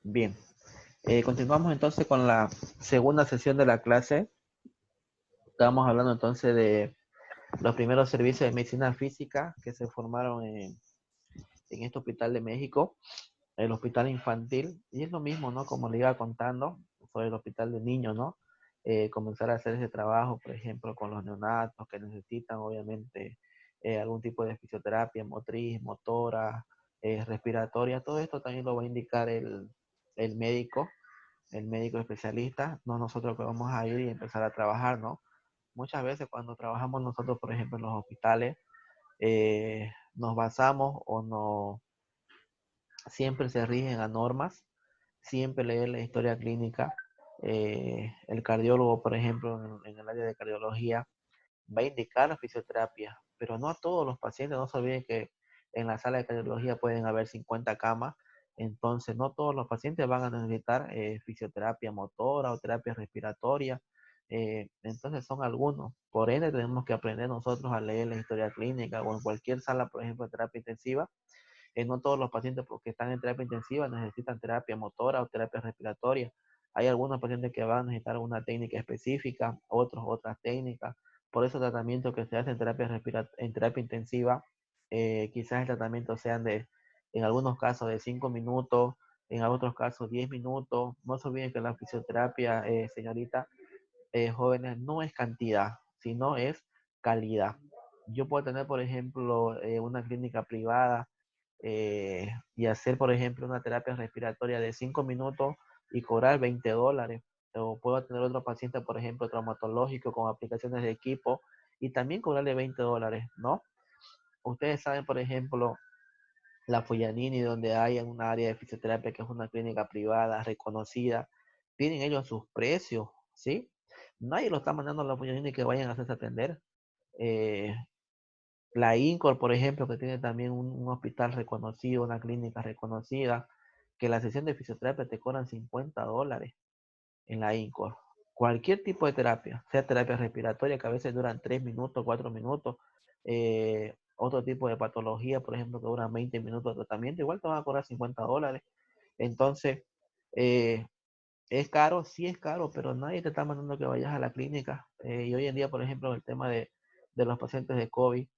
Bien, continuamos entonces con la segunda sesión de la clase. Estábamos hablando entonces de los primeros servicios de medicina física que se formaron en este hospital de México, el hospital infantil. Y es lo mismo, ¿no? Como le iba contando sobre el hospital de niños, ¿no? Comenzar a hacer ese trabajo, por ejemplo, con los neonatos que necesitan, obviamente, algún tipo de fisioterapia motriz, motora, respiratoria. Todo esto también lo va a indicar el médico, el médico especialista, no nosotros que vamos a ir y empezar a trabajar, ¿no? Muchas veces cuando trabajamos nosotros, por ejemplo, en los hospitales, nos basamos o no, siempre se rigen a normas, siempre leer la historia clínica. El cardiólogo, por ejemplo, en el área de cardiología, va a indicar la fisioterapia, pero no a todos los pacientes. No se olviden que en la sala de cardiología pueden haber 50 camas, entonces no todos los pacientes van a necesitar fisioterapia motora o terapia respiratoria. Entonces son algunos. Por ende, tenemos que aprender nosotros a leer la historia clínica o en cualquier sala, por ejemplo, de terapia intensiva. No todos los pacientes que están en terapia intensiva necesitan terapia motora o terapia respiratoria. Hay algunos pacientes que van a necesitar una técnica específica, otros otras técnicas. Por eso el tratamiento que se hace en terapia intensiva, quizás el tratamiento sean en algunos casos de 5 minutos, en otros casos 10 minutos. No se olviden que la fisioterapia, señorita, jóvenes, no es cantidad, sino es calidad. Yo puedo tener, por ejemplo, una clínica privada y hacer, por ejemplo, una terapia respiratoria de 5 minutos y cobrar $20. O puedo tener otro paciente, por ejemplo, traumatológico con aplicaciones de equipo y también cobrarle $20, ¿no? Ustedes saben, por ejemplo, la Foyanini, donde hay un área de fisioterapia que es una clínica privada reconocida, tienen ellos sus precios, ¿sí? Nadie lo está mandando a la Foyanini que vayan a hacerse atender. Eh, la INCOR, por ejemplo, que tiene también un hospital reconocido, una clínica reconocida, que la sesión de fisioterapia te cobran $50 en la INCOR. Cualquier tipo de terapia, sea terapia respiratoria, que a veces duran 3 minutos, 4 minutos, otro tipo de patología, por ejemplo, que duran 20 minutos de tratamiento, igual te van a cobrar $50. Entonces, eh, ¿es caro? Sí es caro, pero nadie te está mandando que vayas a la clínica. Y hoy en día, por ejemplo, el tema de los pacientes de COVID,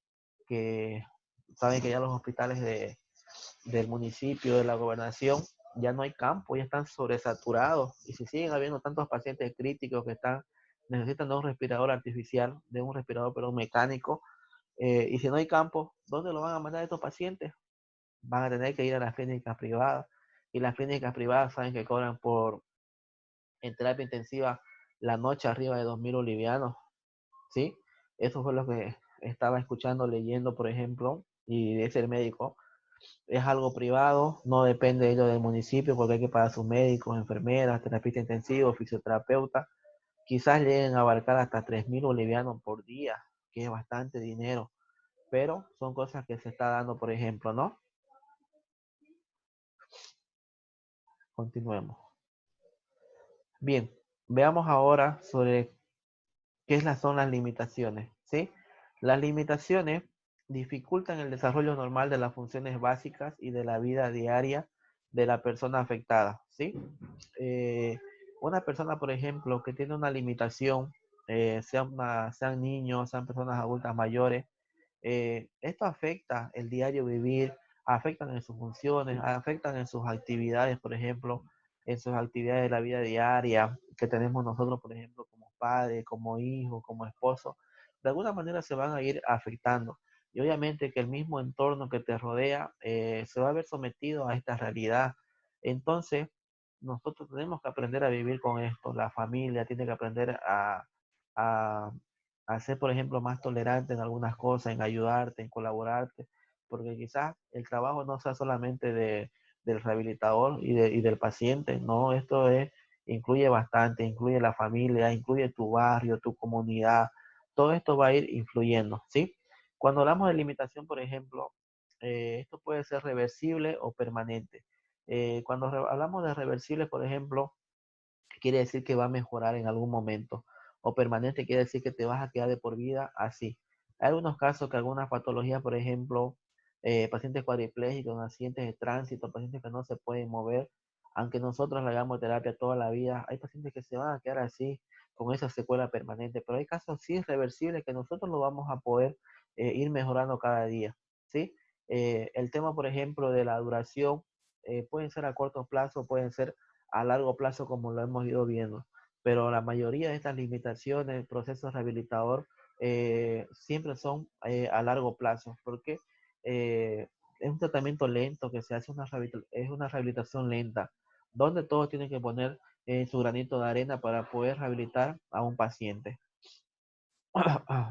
que saben que ya los hospitales del municipio, de la gobernación, ya no hay campo, ya están sobresaturados. Y si siguen habiendo tantos pacientes críticos que necesitan de un respirador artificial, de un respirador pero mecánico, y si no hay campo, ¿dónde lo van a mandar estos pacientes? Van a tener que ir a las clínicas privadas. Y las clínicas privadas saben que cobran en terapia intensiva la noche arriba de 2.000 bolivianos, ¿sí? Eso fue lo que estaba escuchando, leyendo, por ejemplo, y es el médico. Es algo privado, no depende de ello del municipio porque hay que pagar sus médicos, enfermeras, terapista intensivo, fisioterapeuta. Quizás lleguen a abarcar hasta 3.000 bolivianos por día, que es bastante dinero, pero son cosas que se está dando, por ejemplo, ¿no? Continuemos. Bien, veamos ahora sobre son las limitaciones, ¿sí? Las limitaciones dificultan el desarrollo normal de las funciones básicas y de la vida diaria de la persona afectada, ¿sí? Eh, una persona, por ejemplo, que tiene una limitación, sean niños, sean personas adultas mayores, esto afecta el diario vivir, afectan en sus funciones, afectan en sus actividades, por ejemplo, en sus actividades de la vida diaria que tenemos nosotros, por ejemplo, como padres, como hijos, como esposos, de alguna manera se van a ir afectando. Y obviamente que el mismo entorno que te rodea se va a ver sometido a esta realidad. Entonces, nosotros tenemos que aprender a vivir con esto. La familia tiene que aprender a, a ser, por ejemplo, más tolerante en algunas cosas, en ayudarte, en colaborarte, porque quizás el trabajo no sea solamente del rehabilitador y del paciente, no, incluye bastante, incluye la familia, incluye tu barrio, tu comunidad, todo esto va a ir influyendo, ¿sí? Cuando hablamos de limitación, por ejemplo, esto puede ser reversible o permanente. Cuando hablamos de reversible, por ejemplo, quiere decir que va a mejorar en algún momento. O permanente quiere decir que te vas a quedar de por vida así. Hay algunos casos que algunas patologías, por ejemplo, pacientes cuadriplégicos, accidentes de tránsito, pacientes que no se pueden mover, aunque nosotros le hagamos terapia toda la vida, hay pacientes que se van a quedar así, con esa secuela permanente, pero hay casos sí irreversibles que nosotros lo vamos a poder ir mejorando cada día, ¿sí? El tema, por ejemplo, de la duración, pueden ser a corto plazo, pueden ser a largo plazo, como lo hemos ido viendo, pero la mayoría de estas limitaciones, procesos rehabilitador, siempre son a largo plazo, porque es un tratamiento lento que se hace, es una rehabilitación lenta, donde todos tienen que poner su granito de arena para poder rehabilitar a un paciente.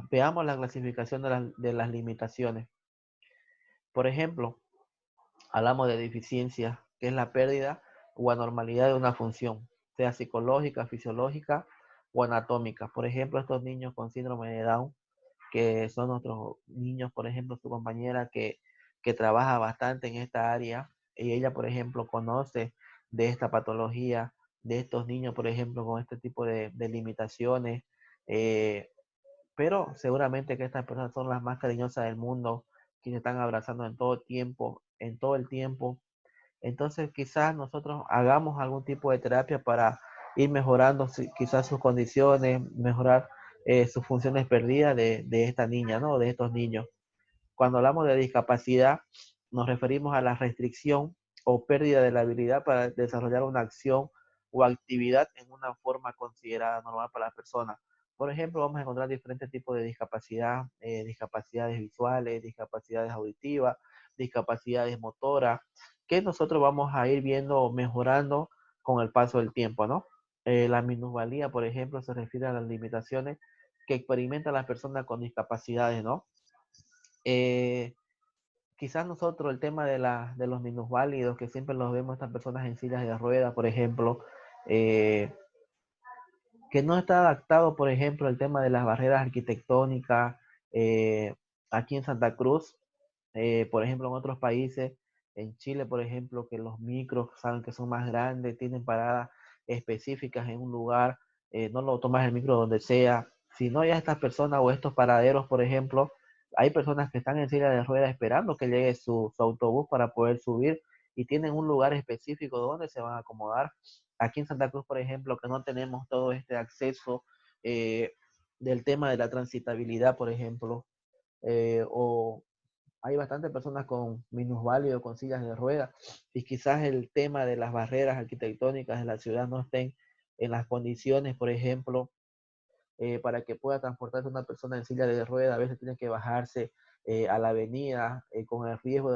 Veamos la clasificación de las limitaciones. Por ejemplo, hablamos de deficiencia, que es la pérdida o anormalidad de una función, sea psicológica, fisiológica o anatómica. Por ejemplo, estos niños con síndrome de Down, que son otros niños, por ejemplo, su compañera que trabaja bastante en esta área, y ella, por ejemplo, conoce de esta patología, de estos niños, por ejemplo, con este tipo de limitaciones, eh, pero seguramente que estas personas son las más cariñosas del mundo, que se están abrazando en todo tiempo, en todo el tiempo. Entonces, quizás nosotros hagamos algún tipo de terapia para ir mejorando quizás sus condiciones, mejorar sus funciones perdidas de esta niña, ¿no? De estos niños. Cuando hablamos de discapacidad, nos referimos a la restricción o pérdida de la habilidad para desarrollar una acción o actividad en una forma considerada normal para la persona. Por ejemplo, vamos a encontrar diferentes tipos de discapacidad, discapacidades visuales, discapacidades auditivas, discapacidades motoras, que nosotros vamos a ir viendo mejorando con el paso del tiempo, ¿no? La minusvalía, por ejemplo, se refiere a las limitaciones que experimentan las personas con discapacidades, ¿no? Eh, Quizás nosotros el tema de los minusválidos, que siempre los vemos estas personas en sillas de ruedas, por ejemplo, eh, que no está adaptado, por ejemplo, el tema de las barreras arquitectónicas eh, aquí en Santa Cruz, por ejemplo, en otros países, en Chile, por ejemplo, que los micros saben que son más grandes, tienen paradas específicas en un lugar, no lo tomas el micro donde sea. Si no hay a estas personas o estos paraderos, por ejemplo, hay personas que están en silla de ruedas esperando que llegue su autobús para poder subir y tienen un lugar específico donde se van a acomodar. Aquí en Santa Cruz, por ejemplo, que no tenemos todo este acceso eh, del tema de la transitabilidad, por ejemplo, o hay bastantes personas con minusválidos, con sillas de ruedas, y quizás el tema de las barreras arquitectónicas de la ciudad no estén en las condiciones, por ejemplo, para que pueda transportarse una persona en silla de ruedas, a veces tiene que bajarse a la avenida con el riesgo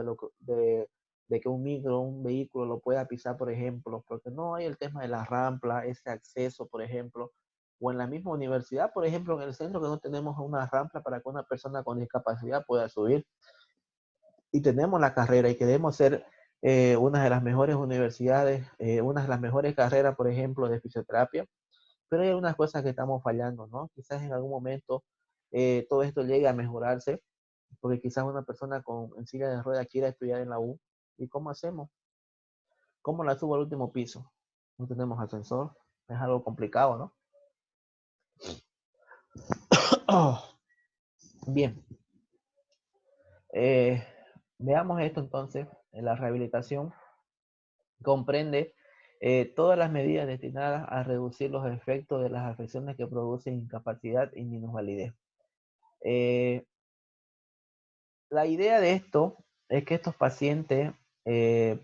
de que un micro, un vehículo lo pueda pisar, por ejemplo, porque no hay el tema de la rampa, ese acceso, por ejemplo, o en la misma universidad, por ejemplo, en el centro que no tenemos una rampa para que una persona con discapacidad pueda subir y tenemos la carrera y queremos ser una de las mejores universidades, una de las mejores carreras, por ejemplo, de fisioterapia, pero hay algunas cosas que estamos fallando, ¿no? Quizás en algún momento todo esto llegue a mejorarse, porque quizás una persona en silla de ruedas quiera estudiar en la U. ¿Y cómo hacemos? ¿Cómo la subo al último piso? No tenemos ascensor, es algo complicado, ¿no? Oh, bien, eh, veamos esto entonces. La rehabilitación comprende todas las medidas destinadas a reducir los efectos de las afecciones que producen incapacidad y minusvalidez. Eh, la idea de esto es que estos pacientes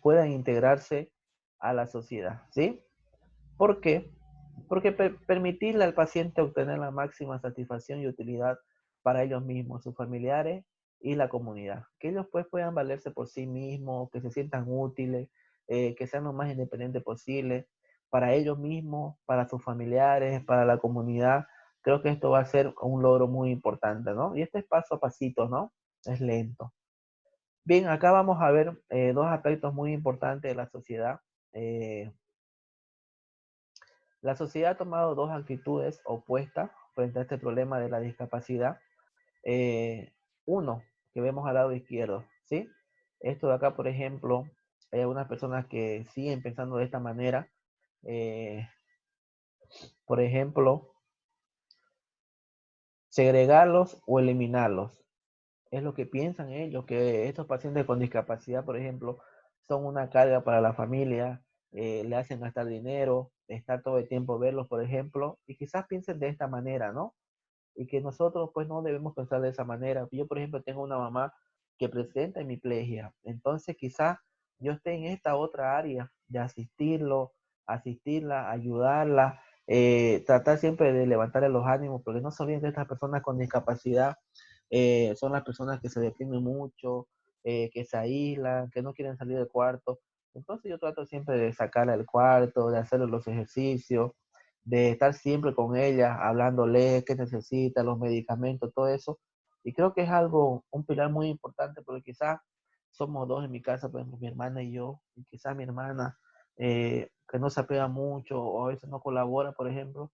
puedan integrarse a la sociedad, ¿sí? ¿Por qué? Porque permitirle al paciente obtener la máxima satisfacción y utilidad para ellos mismos, sus familiares y la comunidad. Que ellos pues puedan valerse por sí mismos, que se sientan útiles, que sean lo más independientes posible para ellos mismos, para sus familiares, para la comunidad. Creo que esto va a ser un logro muy importante, ¿no? Y este es paso a pasito, ¿no? Es lento. Bien, acá vamos a ver dos aspectos muy importantes de la sociedad. Eh, la sociedad ha tomado dos actitudes opuestas frente a este problema de la discapacidad. Eh, uno, que vemos al lado izquierdo, ¿sí? Esto de acá, por ejemplo, hay algunas personas que siguen pensando de esta manera. Eh, por ejemplo, segregarlos o eliminarlos. Es lo que piensan ellos, que estos pacientes con discapacidad, por ejemplo, son una carga para la familia, le hacen gastar dinero, estar todo el tiempo verlos, por ejemplo, y quizás piensen de esta manera, ¿no? Y que nosotros pues no debemos pensar de esa manera. Yo, por ejemplo, tengo una mamá que presenta hemiplegia, entonces quizás yo esté en esta otra área de asistirla, ayudarla, tratar siempre de levantarle los ánimos, porque no se olviden que estas personas con discapacidad son las personas que se deprimen mucho, que se aíslan, que no quieren salir del cuarto. Entonces yo trato siempre de sacarla del cuarto, de hacerle los ejercicios, de estar siempre con ella, hablándole qué necesita, los medicamentos, todo eso. Y creo que es algo, un pilar muy importante, porque quizás somos dos en mi casa, por ejemplo, mi hermana y yo, y quizás mi hermana, que no se apega mucho o a veces no colabora, por ejemplo,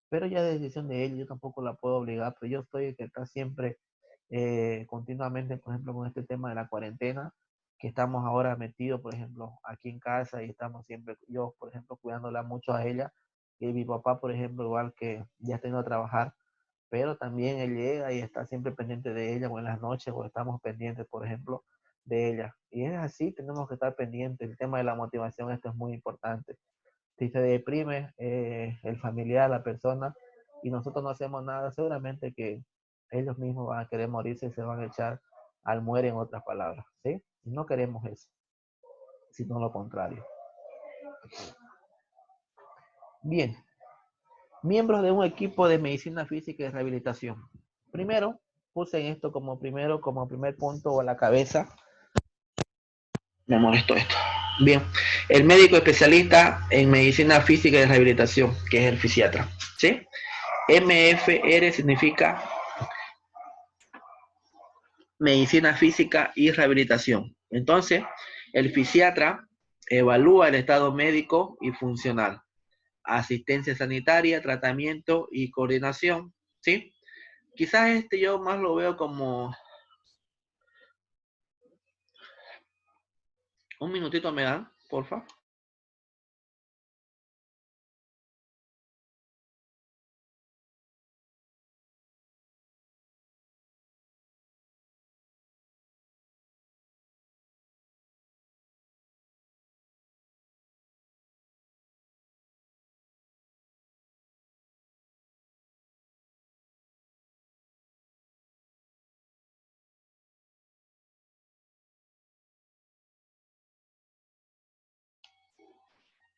pero ya es decisión de ella, yo tampoco la puedo obligar, pero yo estoy que está siempre continuamente, por ejemplo, con este tema de la cuarentena, que estamos ahora metidos, por ejemplo, aquí en casa y estamos siempre, yo, por ejemplo, cuidándola mucho a ella, y mi papá, por ejemplo, igual que ya está yendo a trabajar, pero también él llega y está siempre pendiente de ella, o en las noches, o estamos pendientes, por ejemplo, de ella. Y es así, tenemos que estar pendientes. El tema de la motivación, esto es muy importante. Si se deprime el familiar, la persona, y nosotros no hacemos nada, seguramente que ellos mismos van a querer morirse y se van a echar al muere, en otras palabras, ¿sí? No queremos eso, sino lo contrario. Bien, miembros de un equipo de medicina física y rehabilitación. Primero, puse esto como primer punto o a la cabeza. Me molestó esto. Bien, el médico especialista en medicina física y rehabilitación, que es el fisiatra, ¿sí? MFR significa medicina física y rehabilitación. Entonces, el fisiatra evalúa el estado médico y funcional, asistencia sanitaria, tratamiento y coordinación, ¿sí? Quizás yo más lo veo como un minutito me dan, porfa.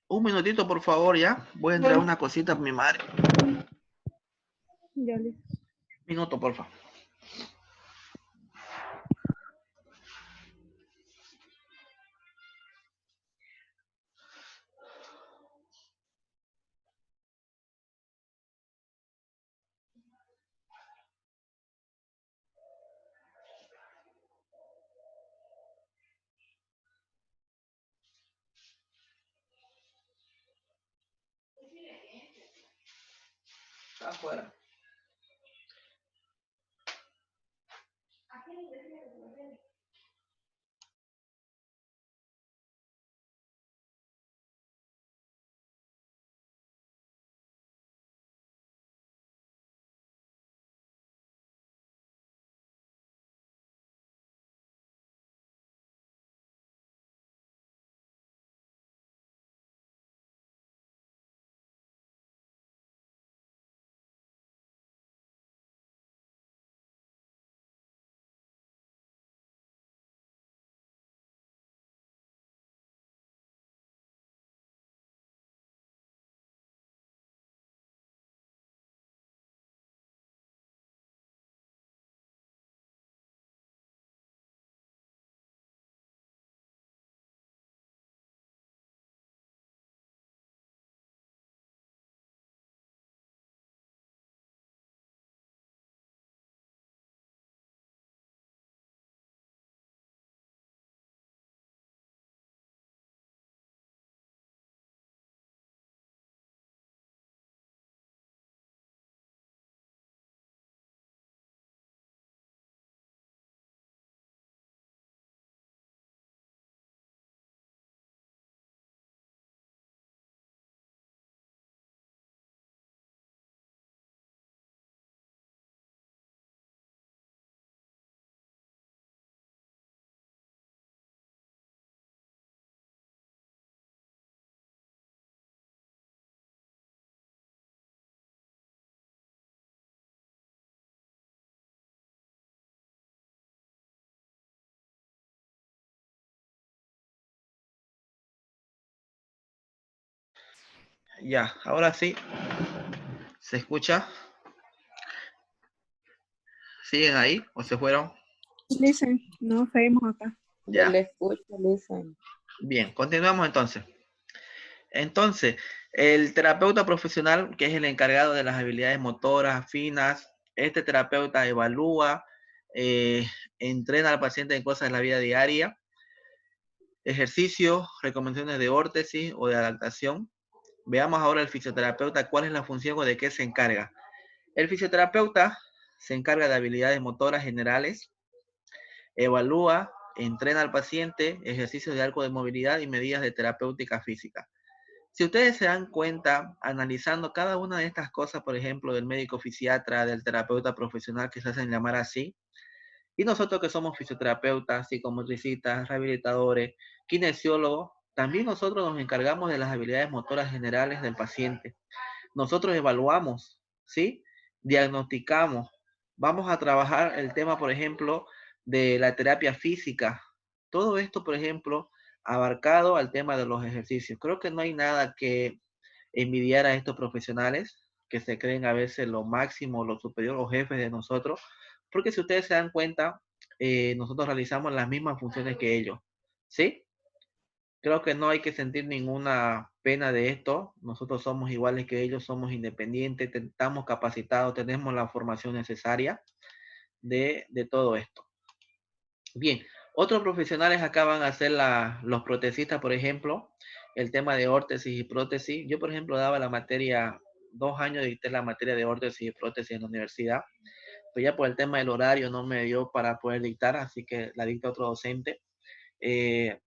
Un minutito, por favor, ya. Voy a entrar una cosita a mi madre. Ya listo. Minuto, por favor. Está afuera. Ya, ahora sí, ¿se escucha? ¿Siguen ahí o se fueron? Listen, no seguimos acá. Yo Ya, le escucho, listen. bien, continuamos entonces. Entonces, el terapeuta profesional, que es el encargado de las habilidades motoras finas, este terapeuta evalúa, eh, entrena al paciente en cosas de la vida diaria, ejercicios, recomendaciones de órtesis o de adaptación. Veamos ahora el fisioterapeuta, cuál es la función o de qué se encarga. El fisioterapeuta se encarga de habilidades motoras generales, evalúa, entrena al paciente, ejercicios de arco de movilidad y medidas de terapéutica física. Si ustedes se dan cuenta, analizando cada una de estas cosas, por ejemplo, del médico fisiatra, del terapeuta profesional que se hacen llamar así, y nosotros que somos fisioterapeutas, psicomotricistas, rehabilitadores, kinesiólogos, también nosotros nos encargamos de las habilidades motoras generales del paciente. Nosotros evaluamos, ¿sí? Diagnosticamos. Vamos a trabajar el tema, por ejemplo, de la terapia física. Todo esto, por ejemplo, abarcado al tema de los ejercicios. Creo que no hay nada que envidiar a estos profesionales que se creen a veces lo máximo, lo superior o jefes de nosotros, porque si ustedes se dan cuenta, nosotros realizamos las mismas funciones que ellos, ¿sí? Creo que no hay que sentir ninguna pena de esto. Nosotros somos iguales que ellos, somos independientes, estamos capacitados, tenemos la formación necesaria de todo esto. Bien, otros profesionales acá van a ser los protesistas, por ejemplo, el tema de órtesis y prótesis. Yo, por ejemplo, daba la materia, 2 años dicté la materia de órtesis y prótesis en la universidad, pero ya por el tema del horario no me dio para poder dictar, así que la dicta otro docente. Eh,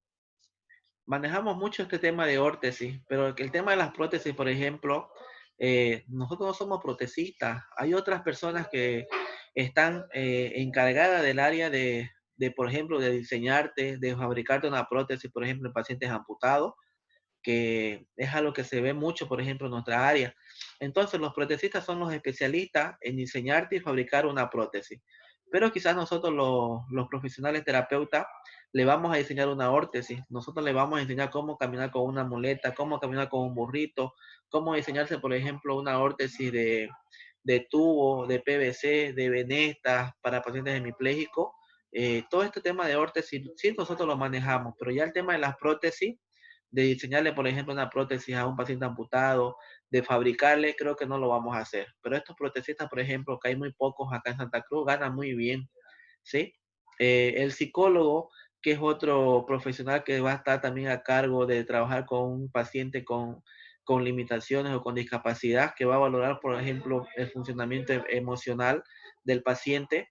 Manejamos mucho este tema de órtesis, pero el tema de las prótesis, por ejemplo, nosotros no somos protesistas. Hay otras personas que están encargadas del área por ejemplo, de diseñarte, de fabricarte una prótesis, por ejemplo, en pacientes amputados, que es algo que se ve mucho, por ejemplo, en nuestra área. Entonces, los protecistas son los especialistas en diseñarte y fabricar una prótesis. Pero quizás nosotros, los profesionales terapeutas, le vamos a diseñar una órtesis. Nosotros le vamos a enseñar cómo caminar con una muleta, cómo caminar con un burrito, cómo diseñarse, por ejemplo, una órtesis de tubo, de PVC, de venestas para pacientes hemipléjicos. Todo este tema de órtesis, sí, nosotros lo manejamos, pero ya el tema de las prótesis, de diseñarle, por ejemplo, una prótesis a un paciente amputado, de fabricarle, creo que no lo vamos a hacer. Pero estos protecistas, por ejemplo, que hay muy pocos acá en Santa Cruz, ganan muy bien, ¿sí? El psicólogo, que es otro profesional que va a estar también a cargo de trabajar con un paciente con limitaciones o con discapacidad, que va a valorar, por ejemplo, el funcionamiento emocional del paciente,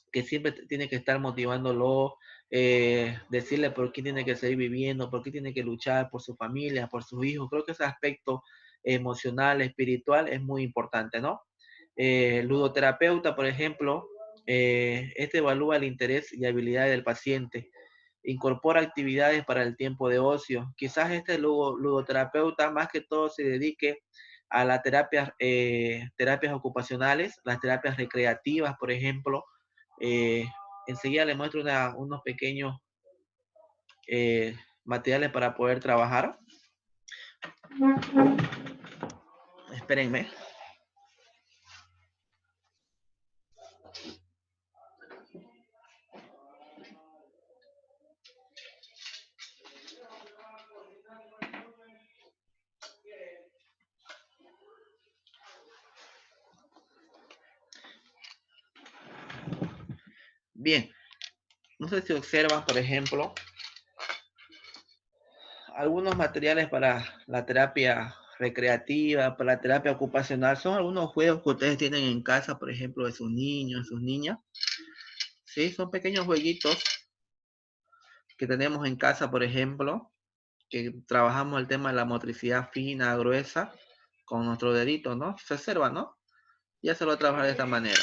que siempre tiene que estar motivándolo, decirle por qué tiene que seguir viviendo, por qué tiene que luchar por su familia, por sus hijos. Creo que ese aspecto emocional, espiritual es muy importante, ¿no? Ludoterapeuta, por ejemplo, este evalúa el interés y habilidad del paciente, incorpora actividades para el tiempo de ocio. Quizás este ludoterapeuta más que todo se dedique a las terapias ocupacionales, las terapias recreativas, por ejemplo. Eh, Enseguida le muestro unos pequeños materiales para poder trabajar. Espérenme. Bien, no sé si observan, por ejemplo, algunos materiales para la terapia recreativa, para la terapia ocupacional. Son algunos juegos que ustedes tienen en casa, por ejemplo, de sus niños, sus niñas. Sí, son pequeños jueguitos que tenemos en casa, por ejemplo, que trabajamos el tema de la motricidad fina, gruesa, con nuestro dedito, ¿no? Se observa, ¿no? Ya se lo va a trabajar de esta manera.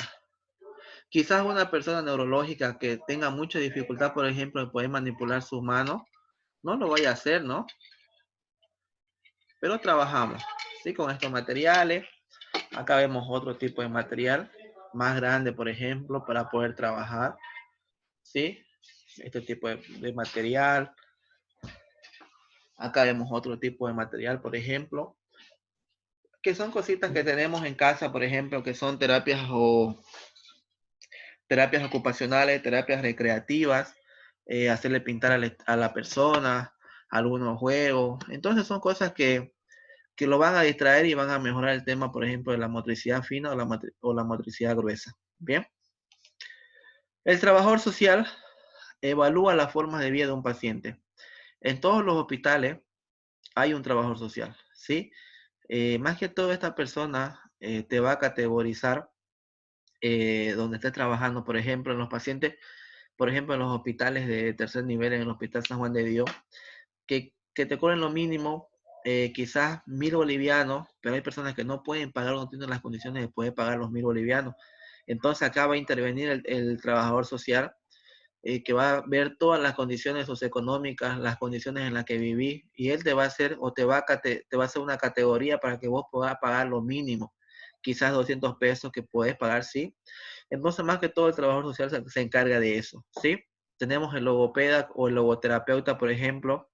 Quizás una persona neurológica que tenga mucha dificultad, por ejemplo, en poder manipular sus manos, no lo vaya a hacer, ¿no? Pero trabajamos, ¿sí? Con estos materiales. Acá vemos otro tipo de material, más grande, por ejemplo, para poder trabajar, ¿sí? Este tipo de material. Acá vemos otro tipo de material, por ejemplo. que son cositas que tenemos en casa, por ejemplo, que son terapias o terapias ocupacionales, terapias recreativas, hacerle pintar a la persona, algunos juegos. Entonces son cosas que lo van a distraer y van a mejorar el tema, por ejemplo, de la motricidad fina o la motricidad gruesa. Bien. El trabajador social evalúa las formas de vida de un paciente. En todos los hospitales hay un trabajador social, ¿sí? Más que todo esta persona te va a categorizar donde estés trabajando, por ejemplo, en los pacientes, por ejemplo, en los hospitales de tercer nivel, en el Hospital San Juan de Dios, que te cobren lo mínimo, quizás 1.000 bolivianos, pero hay personas que no pueden pagar, no tienen las condiciones de poder pagar los 1.000 bolivianos. Entonces acá va a intervenir el trabajador social que va a ver todas las condiciones socioeconómicas, las condiciones en las que viví, y él te va a hacer o te va a hacer una categoría para que vos puedas pagar lo mínimo, quizás 200 pesos que puedes pagar, sí. Entonces, más que todo, el trabajador social se encarga de eso, ¿sí? Tenemos el logopeda o el logoterapeuta, por ejemplo,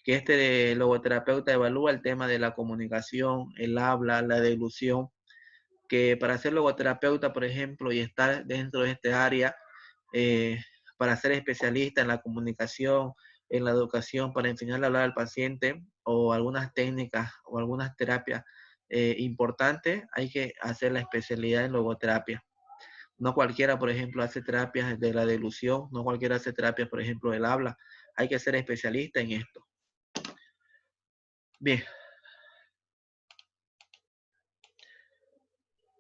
que este logoterapeuta evalúa el tema de la comunicación, el habla, la deglución, que para ser logoterapeuta, por ejemplo, y estar dentro de este área, eh, para ser especialista en la comunicación, en la educación, para enseñarle a hablar al paciente o algunas técnicas o algunas terapias importantes, hay que hacer la especialidad en logoterapia. No cualquiera, por ejemplo, hace terapias de la deglución, no cualquiera hace terapias, por ejemplo, del habla. Hay que ser especialista en esto. Bien.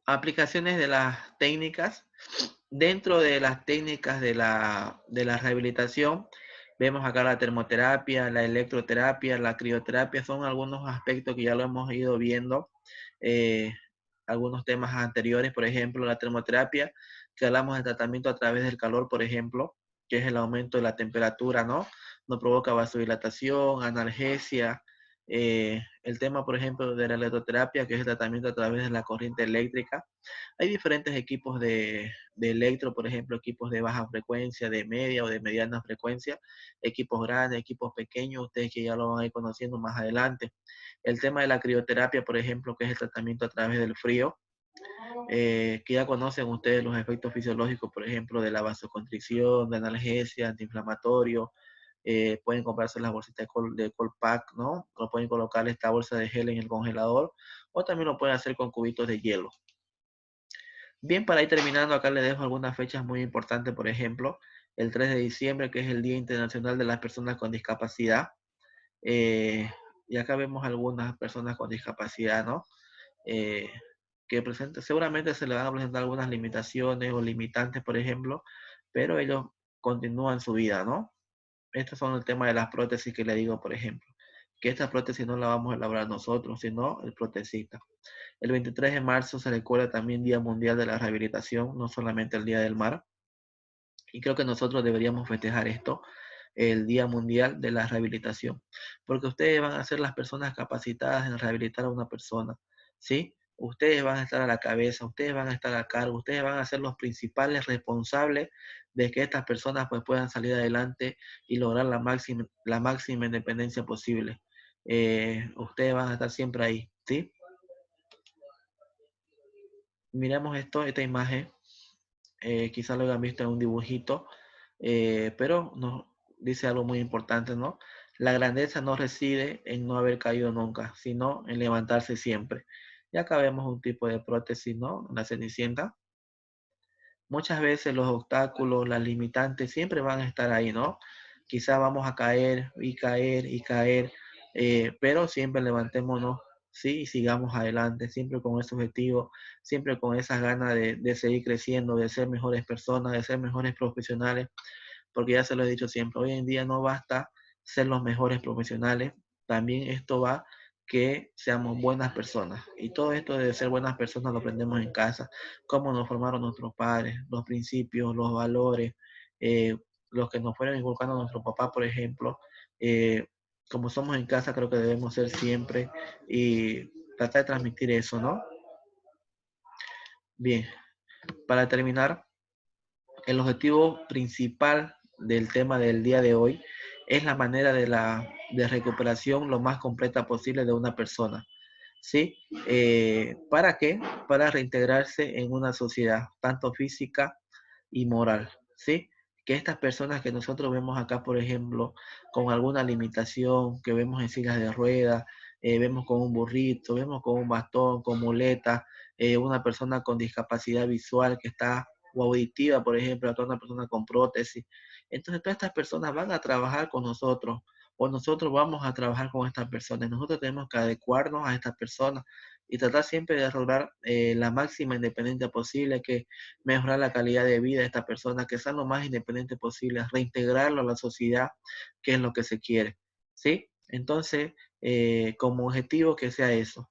Aplicaciones de las técnicas. Dentro de las técnicas de la rehabilitación, vemos acá la termoterapia, la electroterapia, la crioterapia, son algunos aspectos que ya lo hemos ido viendo, eh, algunos temas anteriores, por ejemplo, la termoterapia, que hablamos de tratamiento a través del calor, por ejemplo, que es el aumento de la temperatura, ¿no? No provoca vasodilatación, analgesia. El tema, por ejemplo, de la electroterapia, que es el tratamiento a través de la corriente eléctrica. Hay diferentes equipos de electro, por ejemplo, equipos de baja frecuencia, de media o de mediana frecuencia, equipos grandes, equipos pequeños, ustedes que ya lo van a ir conociendo más adelante. El tema de la crioterapia, por ejemplo, que es el tratamiento a través del frío, que ya conocen ustedes los efectos fisiológicos, por ejemplo, de la vasoconstricción, de analgesia, antiinflamatorio. Pueden comprarse las bolsitas de Colpack, ¿no? O pueden colocar esta bolsa de gel en el congelador, o también lo pueden hacer con cubitos de hielo. Bien, para ir terminando, acá le dejo algunas fechas muy importantes, por ejemplo, el 3 de diciembre, que es el Día Internacional de las Personas con Discapacidad. Y acá vemos algunas personas con discapacidad, ¿no? Que seguramente se le van a presentar algunas limitaciones o limitantes, por ejemplo, pero ellos continúan su vida, ¿no? Estos son el tema de las prótesis que le digo, por ejemplo, que esta prótesis no la vamos a elaborar nosotros, sino el protecista. El 23 de marzo se recuerda también Día Mundial de la Rehabilitación, no solamente el Día del Mar. Y creo que nosotros deberíamos festejar esto, el Día Mundial de la Rehabilitación, porque ustedes van a ser las personas capacitadas en rehabilitar a una persona, ¿sí? Ustedes van a estar a la cabeza, ustedes van a estar a cargo, ustedes van a ser los principales responsables de que estas personas pues puedan salir adelante y lograr la máxima independencia posible. Ustedes van a estar siempre ahí, ¿sí? Miremos esta imagen, quizás lo hayan visto en un dibujito, pero nos dice algo muy importante, ¿no? La grandeza no reside en no haber caído nunca, sino en levantarse siempre. Y acá vemos un tipo de prótesis, ¿no? La cenicienta. Muchas veces los obstáculos, las limitantes siempre van a estar ahí, ¿no? Quizás vamos a caer y caer y caer, pero siempre levantémonos, sí, y sigamos adelante, siempre con ese objetivo, siempre con esas ganas de seguir creciendo, de ser mejores personas, de ser mejores profesionales, porque ya se lo he dicho siempre, hoy en día no basta ser los mejores profesionales, también esto va que seamos buenas personas. Y todo esto de ser buenas personas lo aprendemos en casa, cómo nos formaron nuestros padres, los principios, los valores, eh, los que nos fueron inculcando nuestro papá, por ejemplo. Como somos en casa, creo que debemos ser siempre y tratar de transmitir eso, ¿no? Bien, para terminar, el objetivo principal del tema del día de hoy es la manera de recuperación lo más completa posible de una persona. ¿sí? ¿Para qué? Para reintegrarse en una sociedad, tanto física y moral, ¿sí? Que estas personas que nosotros vemos acá, por ejemplo, con alguna limitación, que vemos en sillas de ruedas, vemos con un burrito, vemos con un bastón, con muleta, una persona con discapacidad visual que está o auditiva, por ejemplo, a toda una persona con prótesis. Entonces, todas estas personas van a trabajar con nosotros o nosotros vamos a trabajar con estas personas. Nosotros tenemos que adecuarnos a estas personas y tratar siempre de lograr la máxima independencia posible, que mejorar la calidad de vida de estas personas, que sean lo más independientes posible, reintegrarlo a la sociedad, que es lo que se quiere, ¿sí? Entonces, como objetivo que sea eso.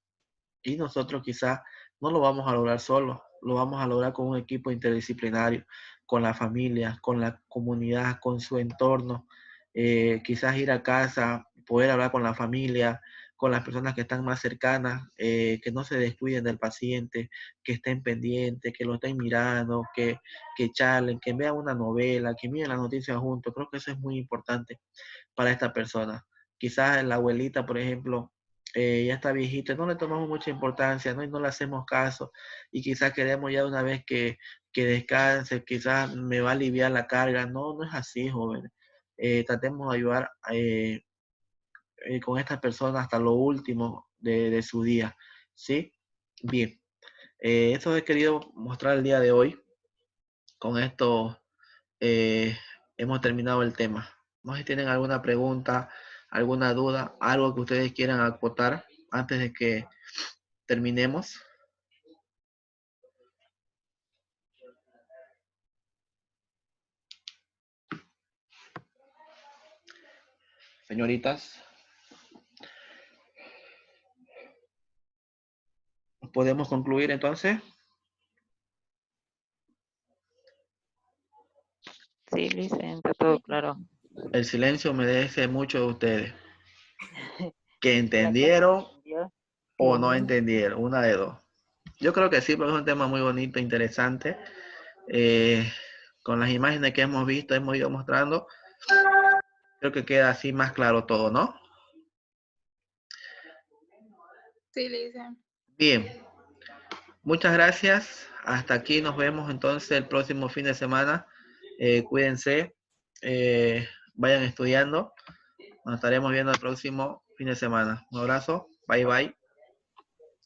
Y nosotros quizás no lo vamos a lograr solos, lo vamos a lograr con un equipo interdisciplinario, con la familia, con la comunidad, con su entorno, quizás ir a casa, poder hablar con la familia, con las personas que están más cercanas, que no se descuiden del paciente, que estén pendientes, que lo estén mirando, que charlen, que vean una novela, que miren las noticias juntos. Creo que eso es muy importante para esta persona. Quizás la abuelita, por ejemplo, ya está viejita, no le tomamos mucha importancia, ¿no? Y no le hacemos caso. Y quizás queremos ya de una vez que descanse, quizás me va a aliviar la carga. No, no es así, jóvenes. Tratemos de ayudar con estas personas hasta lo último de su día, ¿sí? Bien, eso he querido mostrar el día de hoy. Con esto hemos terminado el tema. No sé si tienen alguna pregunta, alguna duda, algo que ustedes quieran acotar antes de que terminemos. Señoritas, ¿podemos concluir entonces? Sí, Licen, está todo claro. El silencio me dice mucho de ustedes. Que La clase entendieron se entendió. o no entendieron, una de dos. Yo creo que sí, porque es un tema muy bonito, interesante. Eh, con las imágenes que hemos visto, hemos ido mostrando, creo que queda así más claro todo, ¿no? Sí, le dicen. Bien, muchas gracias. Hasta aquí nos vemos entonces el próximo fin de semana. Cuídense, vayan estudiando. Nos estaremos viendo el próximo fin de semana. Un abrazo. Bye bye.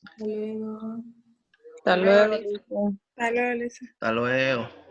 Hasta luego. Hasta Hasta luego, luego, Lisa. Licen. Hasta luego, Lisa. Hasta luego.